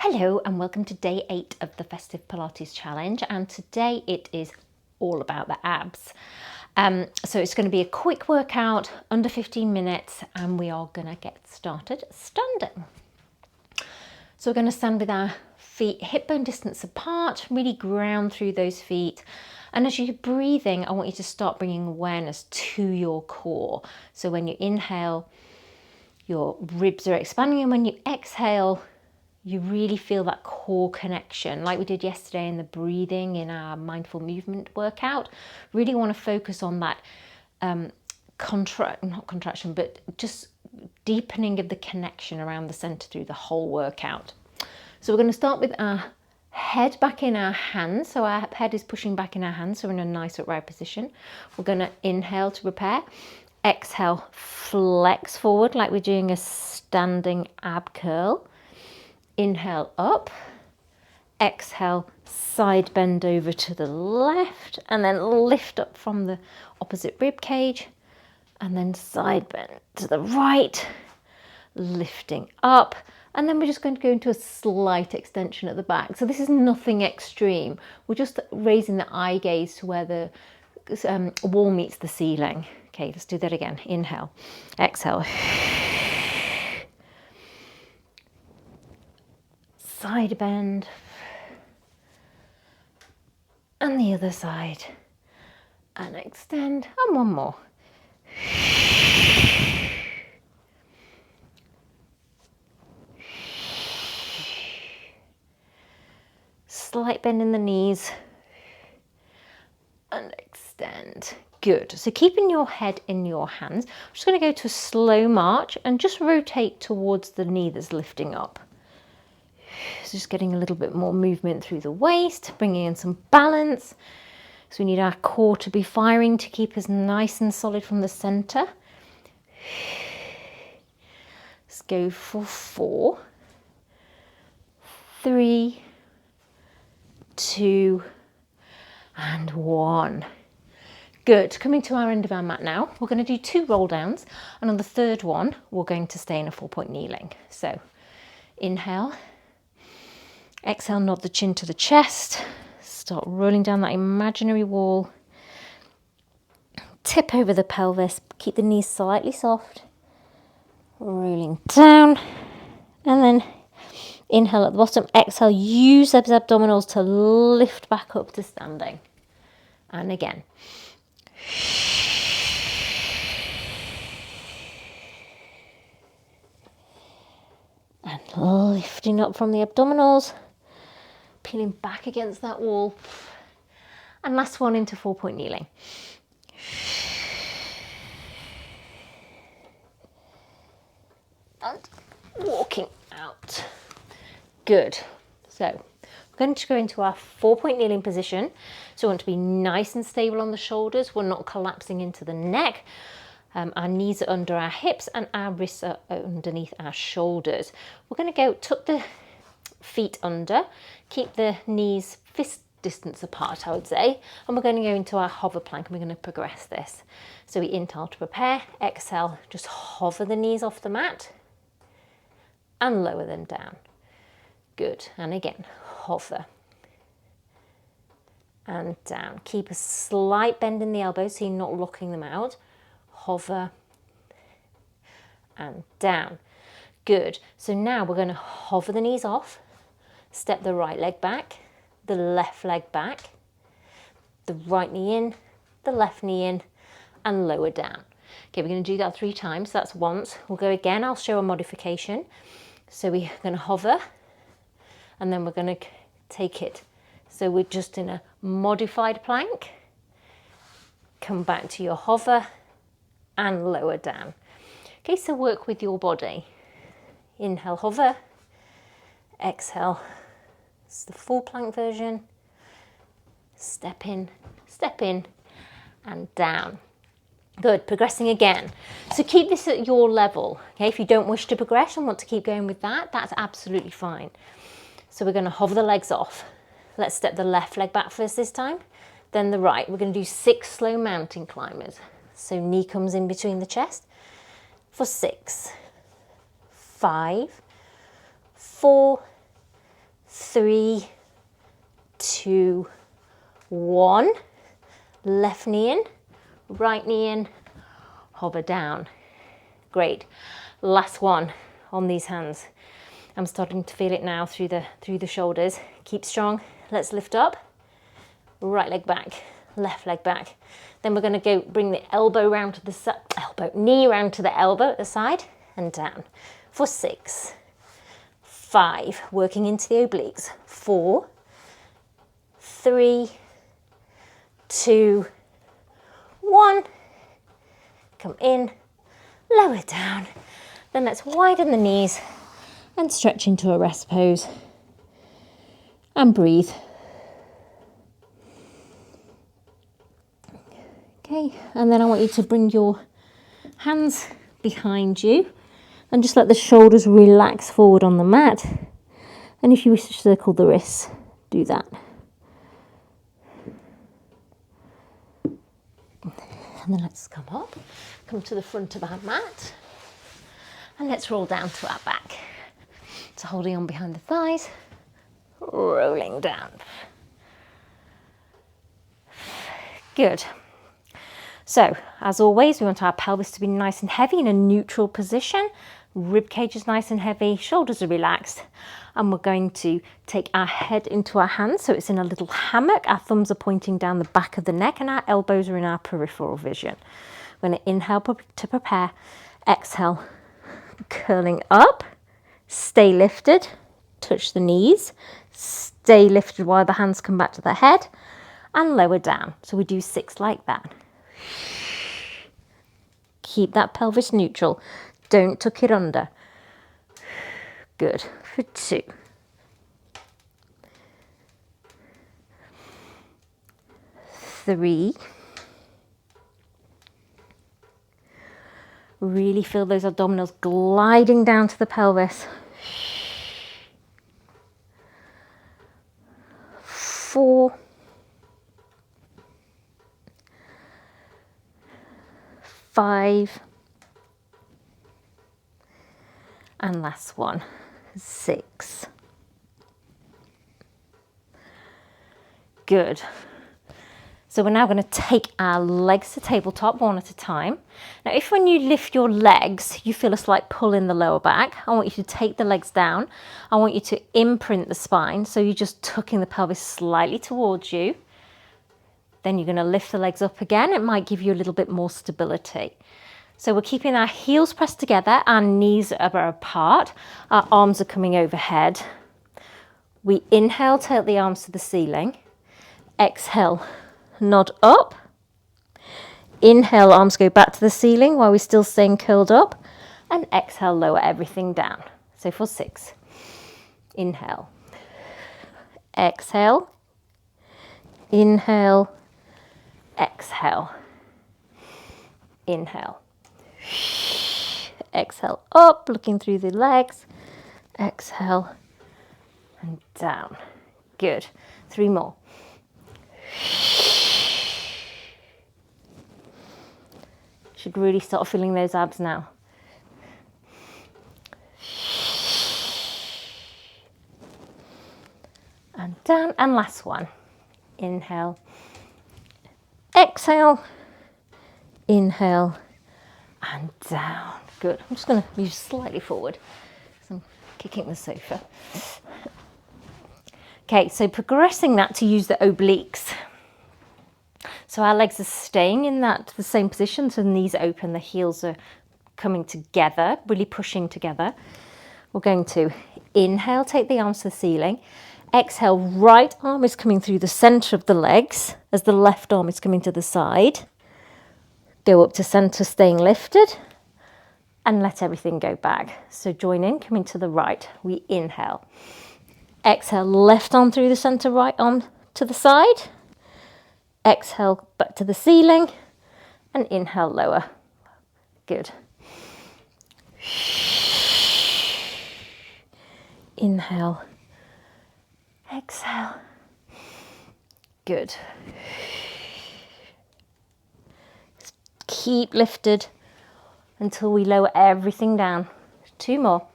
Hello and welcome to day 8 of the Festive Pilates challenge, and today it is all about the abs. So it's going to be a quick workout, under 15 minutes, and we are going to get started standing. So we're going to stand with our feet hip bone distance apart, really ground through those feet. And as you're breathing, I want you to start bringing awareness to your core. So when you inhale, your ribs are expanding, and when you exhale, you really feel that core connection, like we did yesterday in the breathing in our mindful movement workout. Really want to focus on that not contraction, but just deepening of the connection around the center through the whole workout. So we're going to start with our head back in our hands. So our head is pushing back in our hands, so we're in a nice upright position. We're going to inhale to prepare. Exhale, flex forward like we're doing a standing ab curl. Inhale up, exhale, side bend over to the left, and then lift up from the opposite rib cage, and then side bend to the right, lifting up, and then we're just going to go into a slight extension at the back. So this is nothing extreme. We're just raising the eye gaze to where the wall meets the ceiling. Okay, let's do that again. Inhale, exhale. Side bend, and the other side, and extend, and one more. Slight bend in the knees, and extend. Good. So keeping your head in your hands, I'm just going to go to a slow march and just rotate towards the knee that's lifting up. So just getting a little bit more movement through the waist, bringing in some balance. So we need our core to be firing to keep us nice and solid from the center. Let's go for 4, 3, 2, and 1. Good. Coming to our end of our mat now, we're going to do 2 roll downs, and on the third one, we're going to stay in a 4-point kneeling. So inhale. Exhale, nod the chin to the chest. Start rolling down that imaginary wall. Tip over the pelvis. Keep the knees slightly soft. Rolling down. And then inhale at the bottom. Exhale, use those abdominals to lift back up to standing. And again. And lifting up from the abdominals. Peeling back against that wall, and last one into 4-point kneeling. And walking out. Good. So we're going to go into our 4-point kneeling position. So we want to be nice and stable on the shoulders. We're not collapsing into the neck. Our knees are under our hips and our wrists are underneath our shoulders. We're going to go tuck the feet under, keep the knees fist distance apart, I would say, and we're going to go into our hover plank, and we're going to progress this. So we inhale to prepare, exhale, just hover the knees off the mat and lower them down. Good. And again, hover and down. Keep a slight bend in the elbows so you're not locking them out. Hover and down. Good. So now we're going to hover the knees off. Step the right leg back, the left leg back, the right knee in, the left knee in, and lower down. Okay, we're going to do that 3 times. That's once. We'll go again. I'll show a modification. So we're going to hover, and then we're going to take it. So we're just in a modified plank. Come back to your hover and lower down. Okay, so work with your body. Inhale, hover. Exhale. It's the full plank version. Step in, and down. Good, progressing again. So keep this at your level. Okay, if you don't wish to progress and want to keep going with that, that's absolutely fine. So we're going to hover the legs off. Let's step the left leg back first this time, then the right. We're going to do 6 slow mountain climbers. So knee comes in between the chest for 6, 5, 4, 3, 2, 1. Left knee in, right knee in, hover down. Great. Last one on these hands. I'm starting to feel it now through the shoulders. Keep strong. Let's lift up. Right leg back, left leg back. Then we're going to go bring the elbow round to the side, knee round to the elbow at the side and down for 6, 5, working into the obliques. 4, 3, 2, 1. Come in, lower down. Then let's widen the knees and stretch into a rest pose and breathe. Okay, and then I want you to bring your hands behind you and just let the shoulders relax forward on the mat. And if you wish to circle the wrists, do that. And then let's come up, come to the front of our mat, and let's roll down to our back. So holding on behind the thighs, rolling down. Good. So, as always, we want our pelvis to be nice and heavy in a neutral position. Rib cage is nice and heavy, shoulders are relaxed. And we're going to take our head into our hands, so it's in a little hammock. Our thumbs are pointing down the back of the neck and our elbows are in our peripheral vision. We're going to inhale to prepare, exhale, curling up, stay lifted, touch the knees, stay lifted while the hands come back to the head, and lower down. So we do 6 like that. Keep that pelvis neutral. Don't tuck it under. Good. For 2. 3. Really feel those abdominals gliding down to the pelvis. 4. 5. And last one, 6. Good. So we're now going to take our legs to tabletop one at a time. Now, if when you lift your legs, you feel a slight pull in the lower back, I want you to take the legs down. I want you to imprint the spine. So you're just tucking the pelvis slightly towards you. Then you're going to lift the legs up again. It might give you a little bit more stability. So we're keeping our heels pressed together, our knees are apart, our arms are coming overhead. We inhale, tilt the arms to the ceiling. Exhale, nod up. Inhale, arms go back to the ceiling while we're still staying curled up. And exhale, lower everything down. So for 6. Inhale. Exhale. Inhale. Exhale. Inhale. Exhale up, looking through the legs. Exhale and down. Good. 3 more. Should really start feeling those abs now. And down. And last one. Inhale. Exhale. Inhale. And down. Good. I'm just going to move slightly forward because I'm kicking the sofa. Okay, so progressing that to use the obliques. So our legs are staying in the same position, so the knees are open, the heels are coming together, really pushing together. We're going to inhale, take the arms to the ceiling. Exhale, right arm is coming through the centre of the legs as the left arm is coming to the side. Go up to centre, staying lifted, and let everything go back. So join in, coming to the right. We inhale. Exhale, left arm through the centre, right arm to the side. Exhale, back to the ceiling, and inhale, lower. Good. Inhale. Exhale. Good. Keep lifted until we lower everything down. 2 more.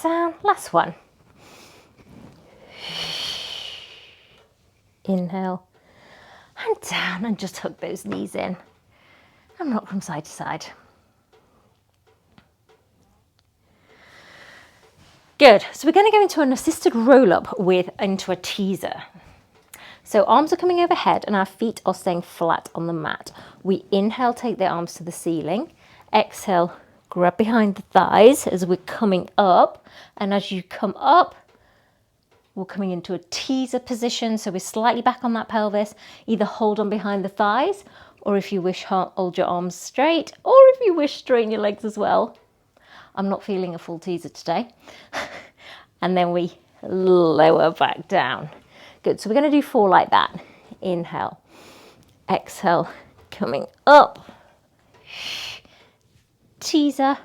down. Last one. Inhale and down, and just hug those knees in and rock from side to side. Good. So we're going to go into an assisted roll up into a teaser. So arms are coming overhead and our feet are staying flat on the mat. We inhale, take the arms to the ceiling. Exhale, grab behind the thighs as we're coming up. And as you come up, we're coming into a teaser position. So we're slightly back on that pelvis. Either hold on behind the thighs, or if you wish, hold your arms straight, or if you wish, straighten your legs as well. I'm not feeling a full teaser today. And then we lower back down. Good, so we're going to do 4 like that. Inhale, exhale, coming up. Teaser,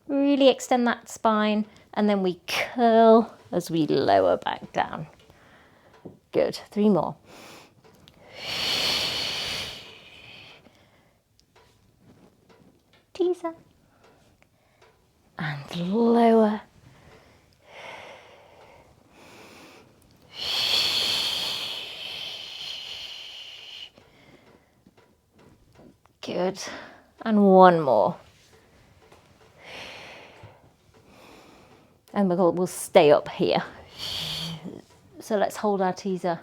really extend that spine, and then we curl as we lower back down. Good, 3 more. Teaser, and lower. Good, and 1 more. And we'll stay up here. So let's hold our teaser.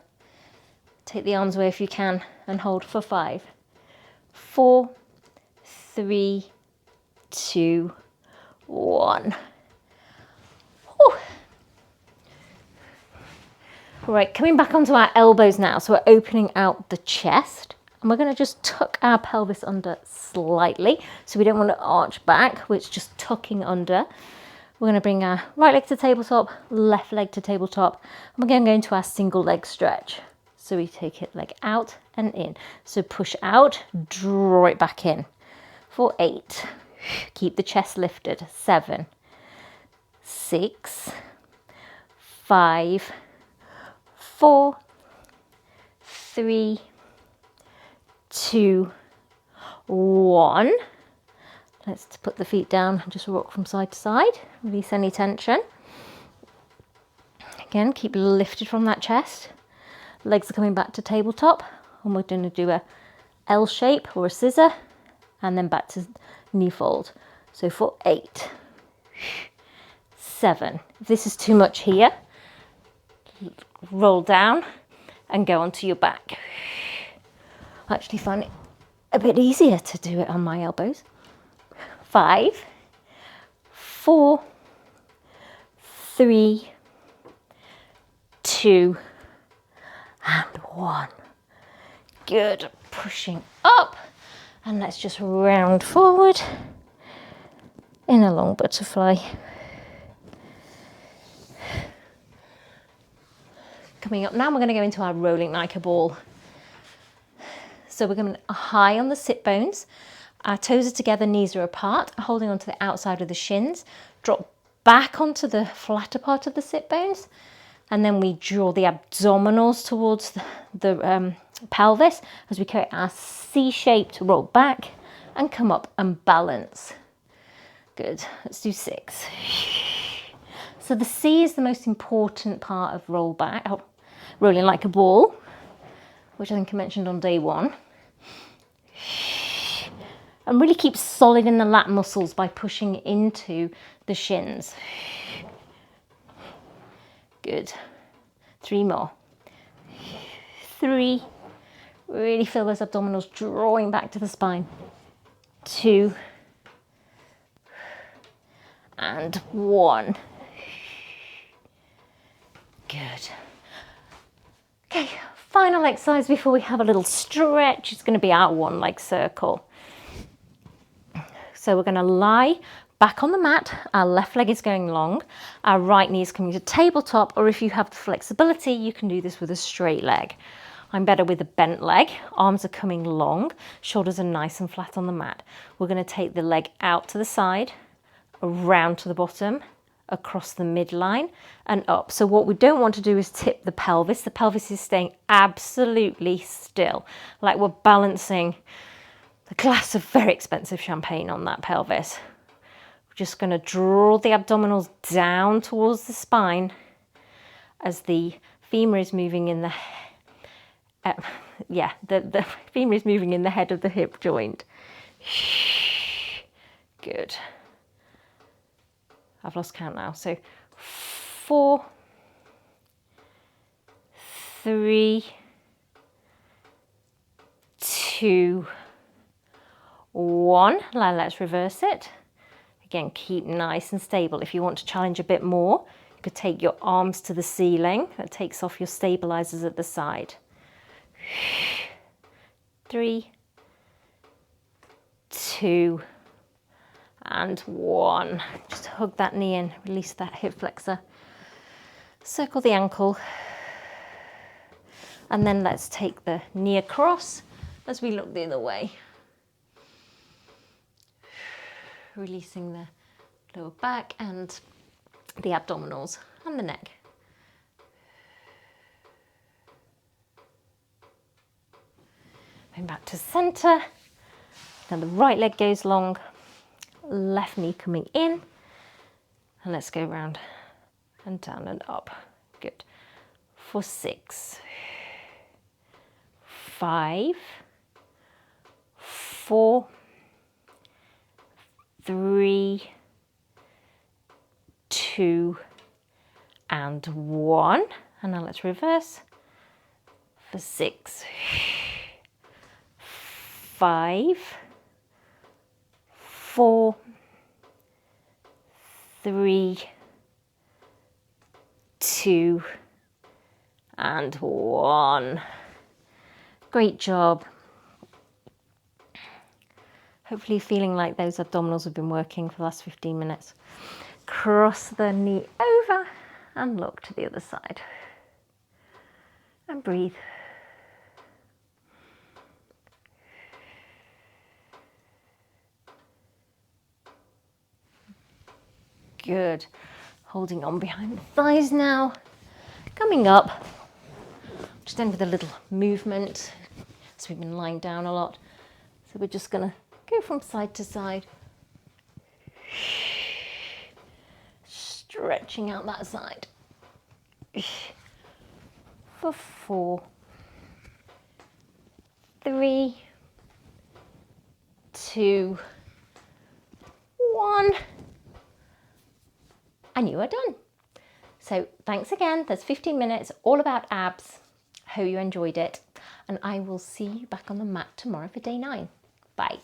Take the arms away if you can and hold for 5, 4, 3, 2, 1. Whew. All right, coming back onto our elbows now. So we're opening out the chest. And we're going to just tuck our pelvis under slightly. So we don't want to arch back, it's just tucking under. We're going to bring our right leg to tabletop, left leg to tabletop. And we're going to go into our single leg stretch. So we take it leg out and in. So push out, draw it back in. For 8. Keep the chest lifted. 7, 6, 5, 4, 3, 2, 1. Let's put the feet down and just rock from side to side. Release any tension. Again, keep lifted from that chest. Legs are coming back to tabletop, and we're going to do a L shape or a scissor, and then back to knee fold. So for 8, 7. If this is too much here, roll down and go onto your back. I actually find it a bit easier to do it on my elbows. 5, 4, 3, 2, and 1. Good. Pushing up, and let's just round forward in a long butterfly. Coming up now, we're going to go into our rolling like a ball. So we're going to high on the sit bones. Our toes are together, knees are apart, holding onto the outside of the shins. Drop back onto the flatter part of the sit bones. And then we draw the abdominals towards the pelvis as we create our C shape to roll back and come up and balance. Good, let's do 6. So the C is the most important part of rolling like a ball, which I think I mentioned on day 1. And really keep solid in the lat muscles by pushing into the shins. Good. 3 more. 3. Really feel those abdominals drawing back to the spine. 2. And 1. Good. Okay, final exercise before we have a little stretch. It's going to be our 1 leg circle. So we're going to lie back on the mat. Our left leg is going long. Our right knee is coming to tabletop, or if you have the flexibility, you can do this with a straight leg. I'm better with a bent leg. Arms are coming long. Shoulders are nice and flat on the mat. We're going to take the leg out to the side, around to the bottom, across the midline and up. So what we don't want to do is tip the pelvis. The pelvis is staying absolutely still, like we're balancing a glass of very expensive champagne on that pelvis. just going to draw the abdominals down towards the spine as the femur is moving in the the femur is moving in the head of the hip joint. Good. I've lost count now. So 4, 3, 2, 1. Now let's reverse it. Again, keep nice and stable. If you want to challenge a bit more, you could take your arms to the ceiling. That takes off your stabilizers at the side. 3, 2, and 1. Just hug that knee in, release that hip flexor. Circle the ankle. And then let's take the knee across as we look the other way. Releasing the lower back and the abdominals and the neck. Going back to center. Now the right leg goes long, left knee coming in. And let's go round and down and up. Good. For 6, 5, 4, 3, 2, and 1. And now let's reverse. For 6, 5, 4, 3, 2, and 1. Great job. Hopefully feeling like those abdominals have been working for the last 15 minutes. Cross the knee over and look to the other side. And breathe. Good. Holding on behind the thighs now. Coming up. Just end with a little movement. So we've been lying down a lot. So we're just going to go from side to side. Stretching out that side. For 4, 3, 2, 1. And you are done. So thanks again. There's 15 minutes all about abs. Hope you enjoyed it. And I will see you back on the mat tomorrow for day 9. Bye.